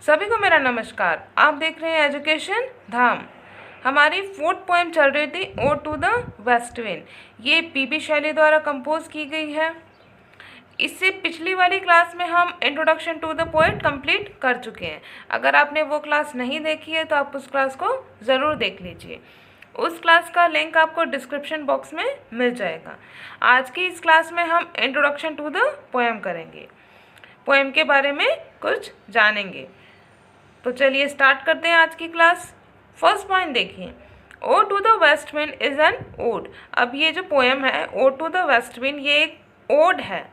सभी को मेरा नमस्कार। आप देख रहे हैं एजुकेशन धाम। हमारी 4th पोएम चल रही थी ode to the west wind. ये पीबी शैली द्वारा कंपोज की गई है। इससे पिछली वाली क्लास में हम introduction to the poet complete कर चुके हैं। अगर आपने वो क्लास नहीं देखी है तो आप उस क्लास को ज़रूर देख लीजिए। उस क्लास का लिंक आपको डिस्क्रिप्शन बॉक्स में मिल जाएगा। आज की इस क्लास में हम इंट्रोडक्शन टू द पोएम करेंगे, पोएम के बारे में कुछ जानेंगे। तो चलिए स्टार्ट करते हैं आज की क्लास। फर्स्ट पॉइंट देखिए, ode to the west wind is an ode. अब ये जो पोएम है ओ टू द वेस्ट विंड, ये एक ओड है।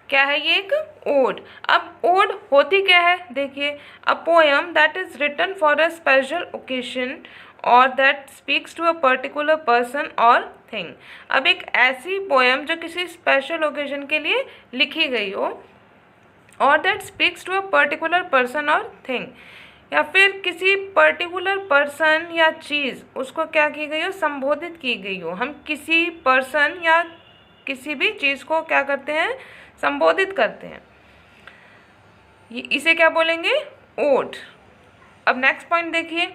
क्या है ये? एक ओड। अब ओड होती क्या है देखिए, a poem that is written for a special occasion और that speaks to a particular person और थिंग। अब एक ऐसी पोएम जो किसी स्पेशल ओकेजन के लिए लिखी गई हो और that speaks to a particular person और थिंग, या फिर किसी पर्टिकुलर पर्सन या चीज़ उसको क्या की गई हो, संबोधित की गई हो। हम किसी पर्सन या किसी भी चीज़ को क्या करते हैं, संबोधित करते हैं। इसे क्या बोलेंगे? ओड। अब नेक्स्ट पॉइंट देखिए,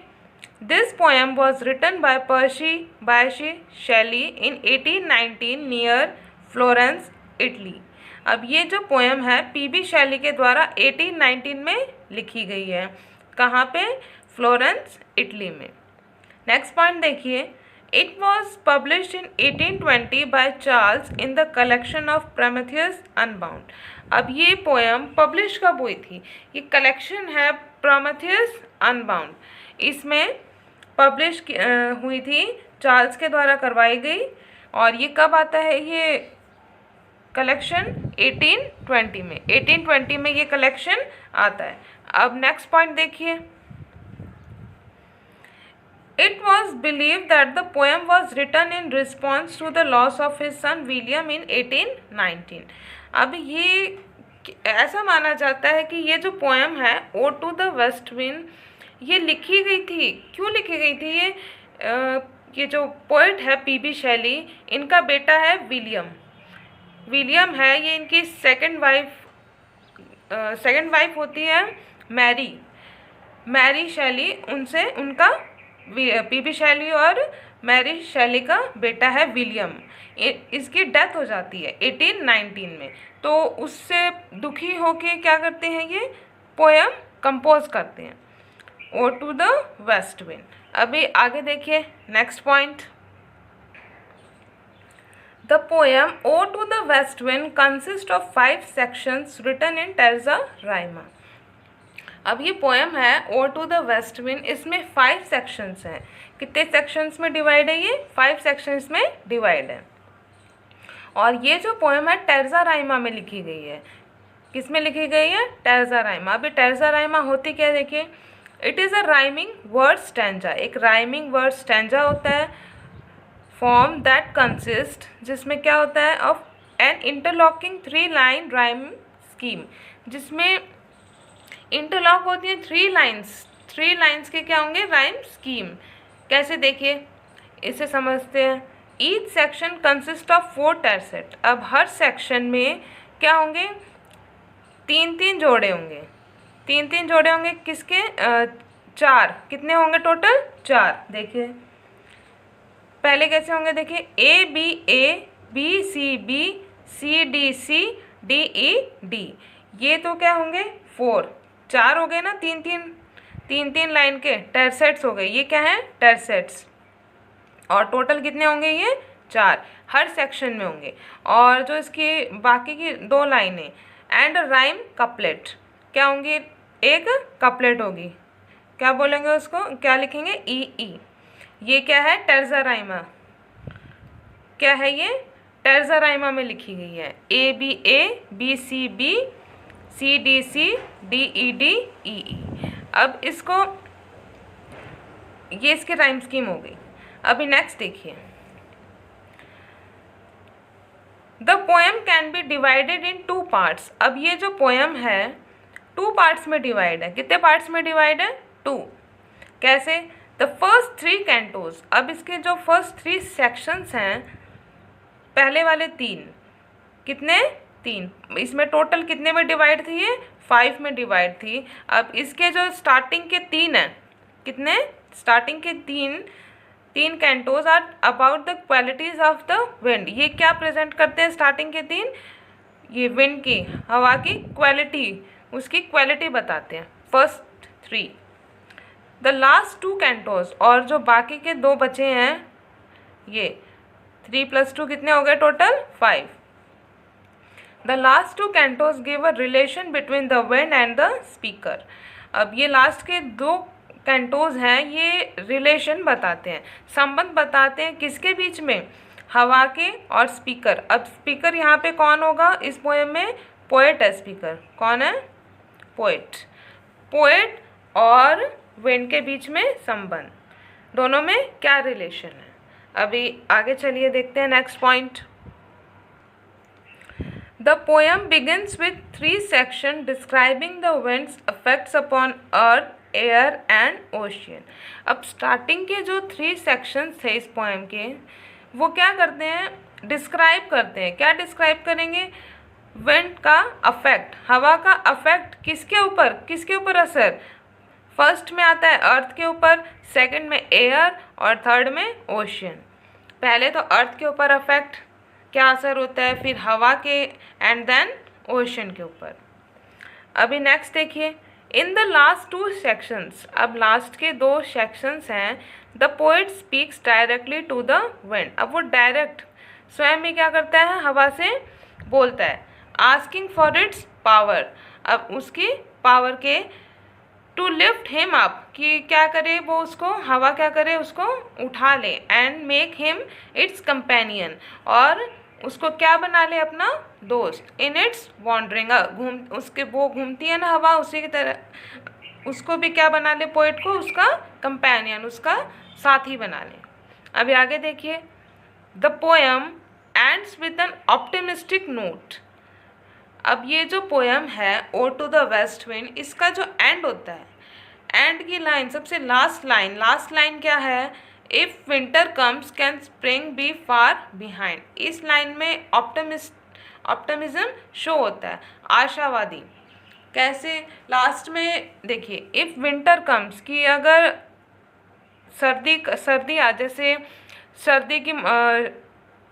this poem was written by Percy Shelley in 1819 near Florence, Italy. अब ये जो पोएम है पीबी शैली के द्वारा 1819 में लिखी गई है। कहाँ पे? फ्लोरेंस, इटली में। नेक्स्ट पॉइंट देखिए, it was published in 1820 by Charles in the collection of Prometheus unbound. अब ये पोएम पब्लिश कब हुई थी? ये कलेक्शन है प्रोमेथियस अनबाउंड, इसमें पब्लिश हुई थी, चार्ल्स के द्वारा करवाई गई। और ये कब आता है ये कलेक्शन? 1820 में। 1820 में ये कलेक्शन आता है। अब नेक्स्ट पॉइंट देखिए, it was believe that the poem was written in response to the loss of his son William in 1819। अब ये ऐसा माना जाता है कि ये जो पोएम है ओ टू द वेस्ट विंड, ये लिखी गई थी। क्यों लिखी गई थी? ये जो पोएट है पीबी शैली, इनका बेटा है विलियम है, ये इनकी सेकंड वाइफ होती है मैरी शैली। उनसे उनका पीबी शैली और मैरी शैली का बेटा है विलियम। इसकी डेथ हो जाती है 1819 में। तो उससे दुखी होके क्या करते हैं, ये पोएम कंपोज करते हैं, ode to the west wind. अभी आगे देखिए next point, the poem ode to the west wind consist of 5 sections written in terza rima. अब ये पोएम है ओ टू द वेस्ट विंड, इसमें 5 सेक्शंस हैं। कितने सेक्शंस में डिवाइड है ये? 5 सेक्शंस में डिवाइड है। और ये जो पोएम है टर्जा राइमा में लिखी गई है। किस में लिखी गई है? Terza rima. अभी टर्जा राइमा होती क्या देखिए, it is a rhyming word stanza. एक राइमिंग वर्ड स्टैंजा होता है, फॉर्म दैट कंसिस्ट, जिसमें क्या होता है, of an interlocking 3 line rhyme scheme, जिसमें इंटरलॉक होती है 3 लाइन्स के क्या होंगे, राइम स्कीम। कैसे देखिए, इसे समझते हैं। Each section consist of 4 टर्सेट। अब हर सेक्शन में क्या होंगे, 3-3 जोड़े होंगे। 3-3 जोड़े होंगे किसके? 4। कितने होंगे टोटल? 4। देखिए पहले कैसे होंगे, देखिए A B C D E ये तो क्या होंगे 4। 4 हो गए ना, 3-3 लाइन के टर्सेट्स हो गए। ये क्या है? टर्सेट्स। और टोटल कितने होंगे ये? 4 हर सेक्शन में होंगे। और जो इसकी बाकी की 2 लाइनें एंड राइम कपलेट क्या होंगी? एक कपलेट होगी। क्या बोलेंगे उसको? क्या लिखेंगे? ई। ये क्या है? टर्जा राइमा। क्या है ये? टर्जा राइमा में लिखी गई है। A B C D E। अब इसको, ये इसकी राइम स्कीम हो गई। अभी नेक्स्ट देखिए, the poem can be divided in 2 parts. अब ये जो पोएम है 2 पार्ट्स में डिवाइड है। कितने पार्ट्स में डिवाइड है? 2। कैसे? The first 3 cantos. अब इसके जो फर्स्ट 3 सेक्शंस हैं, पहले वाले 3 कितने? 3। इसमें टोटल कितने में डिवाइड थी ये? 5 में डिवाइड थी। अब इसके जो स्टार्टिंग के 3 हैं, कितने? स्टार्टिंग के 3 cantos are about the qualities of the wind. ये क्या प्रेजेंट करते हैं? स्टार्टिंग के 3 ये विंड की, हवा की क्वालिटी, उसकी क्वालिटी बताते हैं। फर्स्ट 3 द लास्ट 2 कैंटोज, और जो बाकी के 2 बचे हैं, ये 3 + 2 कितने हो गए total? 5। The last 2 cantos give a relation between the wind and the speaker. अब ये लास्ट के 2 कैंटोज हैं, ये रिलेशन बताते हैं, संबंध बताते हैं किसके बीच में? हवा के और स्पीकर। अब स्पीकर यहाँ पे कौन होगा इस पोएम में? पोएट है स्पीकर। कौन है? पोएट। पोएट और विंड के बीच में संबंध, दोनों में क्या रिलेशन है? अभी आगे चलिए देखते हैं next point. The poem begins with 3 sections describing the wind's effects upon earth, air and ocean। अब स्टार्टिंग के जो 3 सेक्शंस थे इस पोएम के, वो क्या करते हैं? डिस्क्राइब करते हैं। क्या डिस्क्राइब करेंगे? विंड का अफेक्ट, हवा का अफेक्ट किसके ऊपर? किसके ऊपर असर? फर्स्ट में आता है अर्थ के ऊपर, सेकंड में एयर और थर्ड में ओशियन। पहले तो अर्थ के ऊपर अफेक्ट क्या असर होता है, फिर हवा के एंड देन ओशन के ऊपर। अभी नेक्स्ट देखिए, इन द लास्ट 2 सेक्शंस, अब लास्ट के 2 सेक्शंस हैं, the poet speaks directly to the wind. अब वो डायरेक्ट स्वयं ही क्या करता है? हवा से बोलता है, आस्किंग फॉर इट्स पावर। अब उसकी पावर के टू लिफ्ट हिम अप, कि क्या करे वो उसको, हवा क्या करे उसको उठा ले, and make him it's companion, और उसको क्या बना ले? अपना दोस्त। इन इट्स वॉन्डरिंग, उसके वो घूमती है ना हवा, उसी की तरह उसको भी क्या बना ले पोएट को? उसका कंपेनियन, उसका साथी बना ले। अभी आगे देखिए, the poem ends with an optimistic note. अब ये जो पोएम है ओ टू द वेस्ट विंड, इसका जो एंड होता है, एंड की लाइन, सबसे लास्ट लाइन क्या है? If winter comes can spring be far behind. इस लाइन में ऑप्टिमिज्म शो होता है, आशावादी। कैसे? लास्ट में देखिए, इफ विंटर कम्स, कि अगर सर्दी आ, जैसे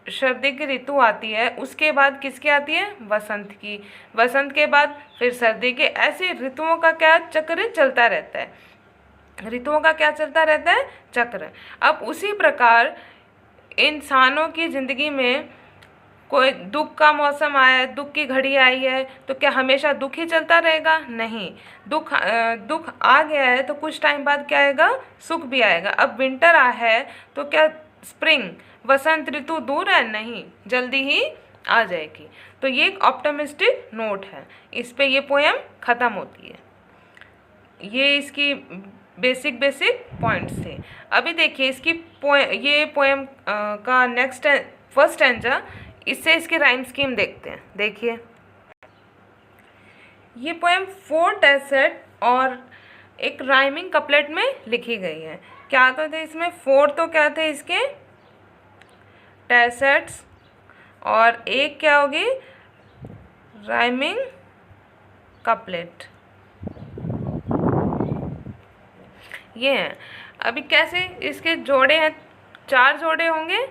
सर्दी की ऋतु आती है, उसके बाद किसकी आती है? वसंत की। वसंत के बाद फिर सर्दी के, ऐसे ऋतुओं का क्या चक्र चलता रहता है? ऋतुओं का क्या चलता रहता है? चक्र। अब उसी प्रकार इंसानों की ज़िंदगी में कोई दुख का मौसम आया है, दुख की घड़ी आई है, तो क्या हमेशा दुख ही चलता रहेगा? नहीं, दुख आ गया है तो कुछ टाइम बाद क्या आएगा? सुख भी आएगा। अब विंटर है तो क्या स्प्रिंग, वसंत ऋतु दूर है? नहीं, जल्दी ही आ जाएगी। तो ये एक ऑप्टिमिस्टिक नोट है, इस पे ये पोएम ख़त्म होती है। ये इसकी बेसिक पॉइंट्स थे। अभी देखिए इसकी ये पोएम का नेक्स्ट फर्स्ट स्टैंजा, इससे इसकी राइम स्कीम देखते हैं। देखिए, ये पोएम 4 टेसेट और एक राइमिंग कपलेट में लिखी गई है। क्या तो थे इसमें? 4 तो क्या थे इसके? टेसेट्स, और एक क्या होगी? Rhyming couplet. ये हैं। अभी कैसे इसके जोड़े हैं? 4 जोड़े होंगे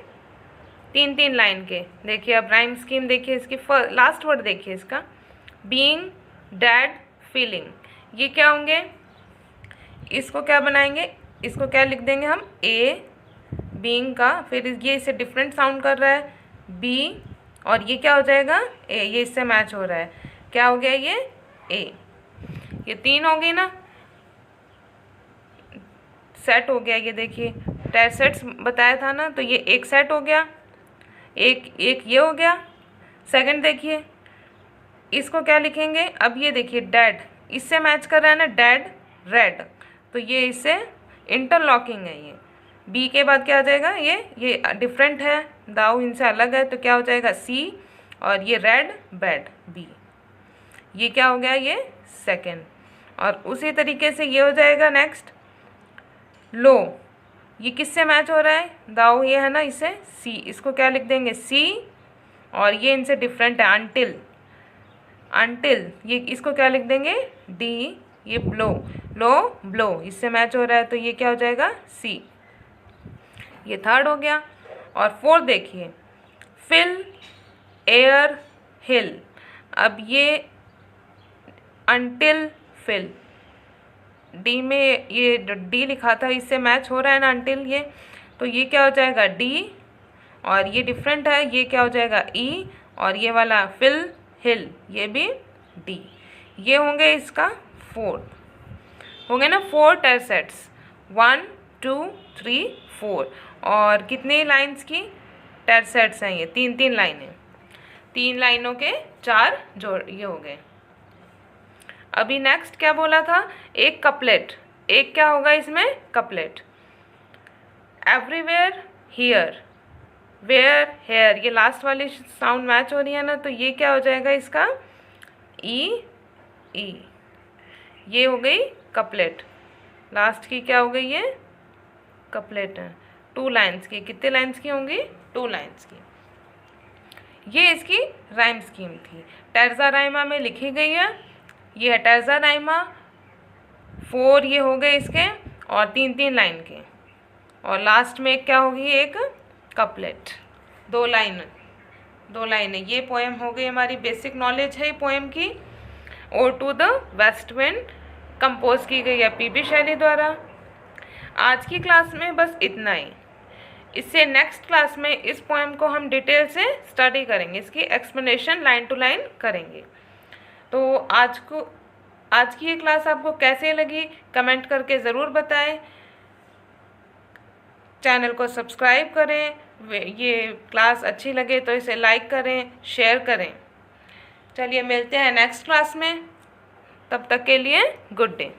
3-3 लाइन के। देखिए अब राइम स्कीम देखिए इसकी। लास्ट वर्ड देखिए इसका, बीइंग, डैड, फीलिंग। ये क्या होंगे? इसको क्या बनाएंगे? इसको क्या लिख देंगे हम? ए, बीइंग का, फिर ये इससे डिफरेंट साउंड कर रहा है बी, और ये क्या हो जाएगा? ए। ये इससे मैच हो रहा है, क्या हो गया ये? ए। ये 3 हो गई ना, सेट हो गया। ये देखिए टेसेट्स बताया था ना, तो ये एक सेट हो गया, एक ये हो गया। सेकंड देखिए, इसको क्या लिखेंगे? अब ये देखिए डैड, इससे मैच कर रहा है ना, डैड, रेड, तो ये इससे इंटरलॉकिंग है। ये बी के बाद क्या आ जाएगा? ये डिफरेंट है, दाऊ इनसे अलग है, तो क्या हो जाएगा? सी, और ये रेड, बेड, बी। ये क्या हो गया? ये सेकंड। और उसी तरीके से ये हो जाएगा नेक्स्ट, लो, ये किससे मैच हो रहा है? दाऊ ये है ना, इसे सी, इसको क्या लिख देंगे? सी, और ये इनसे डिफरेंट है, अनटिल, अनटिल, ये इसको क्या लिख देंगे, डी, ये ब्लो, लो ब्लो, इससे मैच हो रहा है तो ये क्या हो जाएगा, सी। ये थर्ड हो गया। और फोर्थ देखिए, फिल, एयर, हिल। अब ये अनटिल, फिल, डी में ये डी लिखा था, इससे मैच हो रहा है ना अनटिल, ये तो ये क्या हो जाएगा, डी, और ये डिफरेंट है, ये क्या हो जाएगा, ई, और ये वाला फिल, हिल, ये भी डी। ये होंगे इसका फोर्थ, होंगे ना 4 टेस्ट सेट्स, 1 2 3 4। और कितने लाइंस की टेस्ट सेट्स हैं ये, 3 लाइनें, 3 लाइनों के 4 जोड़, ये हो गए। अभी नेक्स्ट क्या बोला था, एक कपलेट, एक क्या होगा इसमें, couplet. Everywhere, here, where, hair, ये लास्ट वाली साउंड मैच हो रही है ना, तो ये क्या हो जाएगा इसका, ई, ई, ये हो गई कपलेट। लास्ट की क्या हो गई, ये कपलेट है, 2 लाइन्स की। कितने लाइन्स की होंगी, 2 लाइन्स की। ये इसकी राइम स्कीम थी, टर्जा राइमा में लिखी गई है। ये है टर्जा राइमा, 4 ये हो गए इसके, और 3 लाइन के, और लास्ट में क्या होगी, एक कपलेट, 2 लाइनें। ये पोएम हो गई, हमारी बेसिक नॉलेज है पोएम की। O to the west wind compose की गई है पीबी शैली द्वारा। आज की क्लास में बस इतना ही। इससे नेक्स्ट क्लास में इस पोएम को हम डिटेल से स्टडी करेंगे, इसकी एक्सप्लेनेशन लाइन टू लाइन करेंगे। तो आज की ये क्लास आपको कैसे लगी कमेंट करके ज़रूर बताएं। चैनल को सब्सक्राइब करें, ये क्लास अच्छी लगे तो इसे लाइक करें, शेयर करें। चलिए मिलते हैं नेक्स्ट क्लास में, तब तक के लिए गुड डे।